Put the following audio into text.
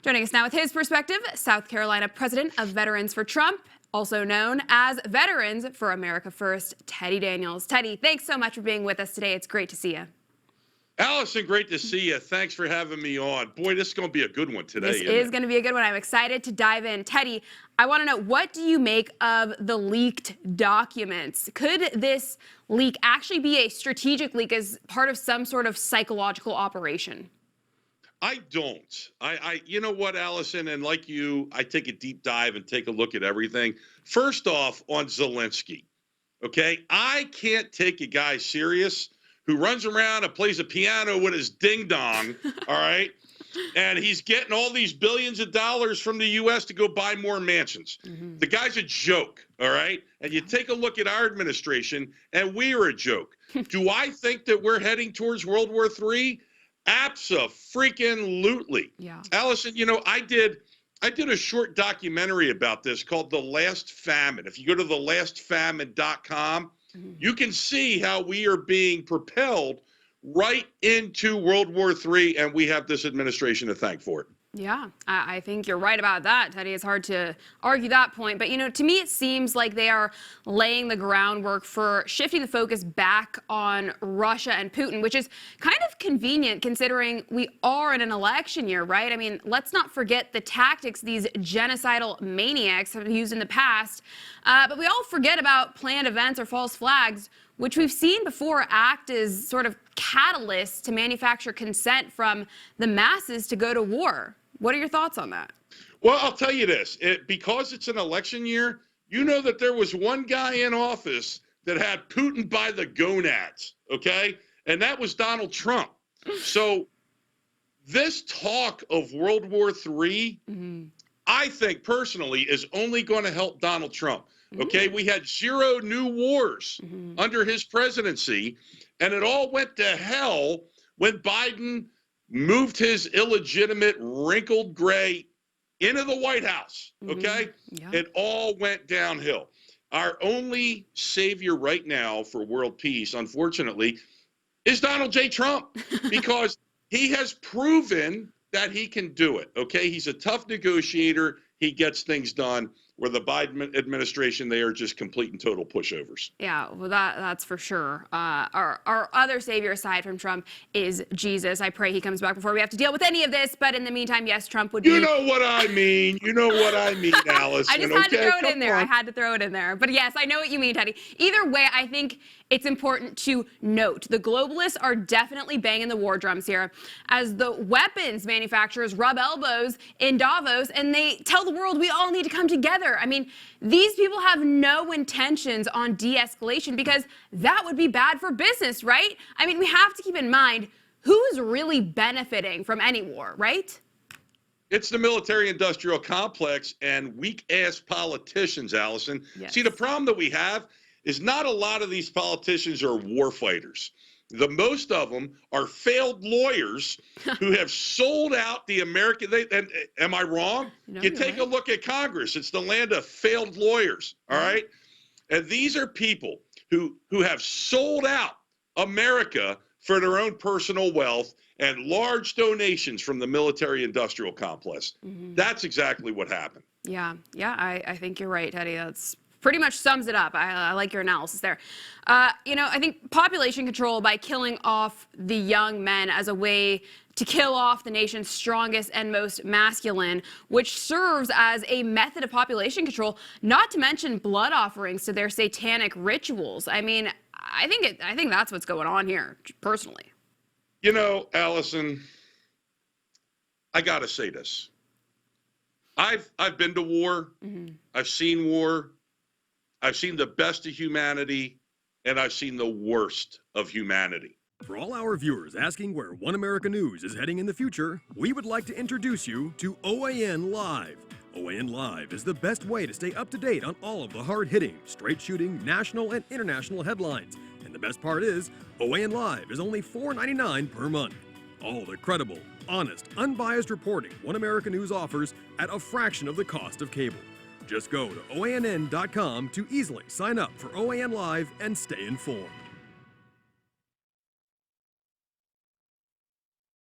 Joining us now with his perspective, South Carolina President of Veterans for Trump, also known as Veterans for America First, Teddy Daniels. Teddy, thanks so much for being with us today. It's great to see you. Allison, great to see you. Thanks for having me on. Boy, this is going to be a good one today. This is going to be a good one. I'm excited to dive in. Teddy, I want to know, what do you make of the leaked documents? Could this leak actually be a strategic leak as part of some sort of psychological operation? I don't. You know what, Allison, and like you, I take a deep dive and take a look at everything. First off, on Zelenskyy, okay? I can't take a guy serious who runs around and plays a piano with his ding-dong, all right? And he's getting all these billions of dollars from the U.S. to go buy more mansions. Mm-hmm. The guy's a joke, all right? And you take a look at our administration, and we are a joke. Do I think that we're heading towards World War III? Abso-freaking-lutely. Yeah. Allison, you know, I did a short documentary about this called The Last Famine. If you go to thelastfamine.com, you can see how we are being propelled right into World War III, and we have this administration to thank for it. Yeah, I think you're right about that, Teddy. It's hard to argue that point. But, you know, to me, it seems like they are laying the groundwork for shifting the focus back on Russia and Putin, which is kind of convenient considering we are in an election year, right? I mean, let's not forget the tactics these genocidal maniacs have used in the past. But we all forget about planned events or false flags, which we've seen before act as sort of catalysts to manufacture consent from the masses to go to war. What are your thoughts on that? Well, I'll tell you this. Because it's an election year, you know that there was one guy in office that had Putin by the gonads, okay? And that was Donald Trump. So this talk of World War III, I think personally, is only going to help Donald Trump. Okay, we had 0 new wars under his presidency, and it all went to hell when Biden moved his illegitimate wrinkled gray into the White House, okay? Yeah. It all went downhill. Our only savior right now for world peace, unfortunately, is Donald J. Trump, because he has proven that he can do it, okay? He's a tough negotiator. He gets things done. Where the Biden administration, they are just complete and total pushovers. Yeah, well, that's for sure. Our other savior aside from Trump is Jesus. I pray he comes back before we have to deal with any of this. But in the meantime, yes, Trump would be. You know what I mean. You know what I mean, Alice. I just had to throw it in there. I had to throw it in there. But yes, I know what you mean, Teddy. Either way, I think it's important to note the globalists are definitely banging the war drums here as the weapons manufacturers rub elbows in Davos and they tell the world we all need to come together. I mean, these people have no intentions on de-escalation because that would be bad for business, right? I mean, we have to keep in mind who's really benefiting from any war, right? It's the military-industrial complex and weak-ass politicians, Allison. Yes. See, the problem that we have is not a lot of these politicians are war fighters. The most of them are failed lawyers who have sold out the American. Am I wrong? No, you take a look at Congress. It's the land of failed lawyers. All right, and these are people who have sold out America for their own personal wealth and large donations from the military-industrial complex. That's exactly what happened. Yeah, I think you're right, Teddy. That's pretty much sums it up. I like your analysis there. You know, I think population control by killing off the young men as a way to kill off the nation's strongest and most masculine, which serves as a method of population control, not to mention blood offerings to their satanic rituals. I mean, I think that's what's going on here, personally. You know, Allison, I got to say this. I've been to war. I've seen war. I've seen the best of humanity, and I've seen the worst of humanity. For all our viewers asking where One America News is heading in the future, we would like to introduce you to OAN Live. OAN Live is the best way to stay up to date on all of the hard-hitting, straight-shooting, national and international headlines. And the best part is, OAN Live is only $4.99 per month. All the credible, honest, unbiased reporting One America News offers at a fraction of the cost of cable. Just go to OANN.com to easily sign up for OAN Live and stay informed.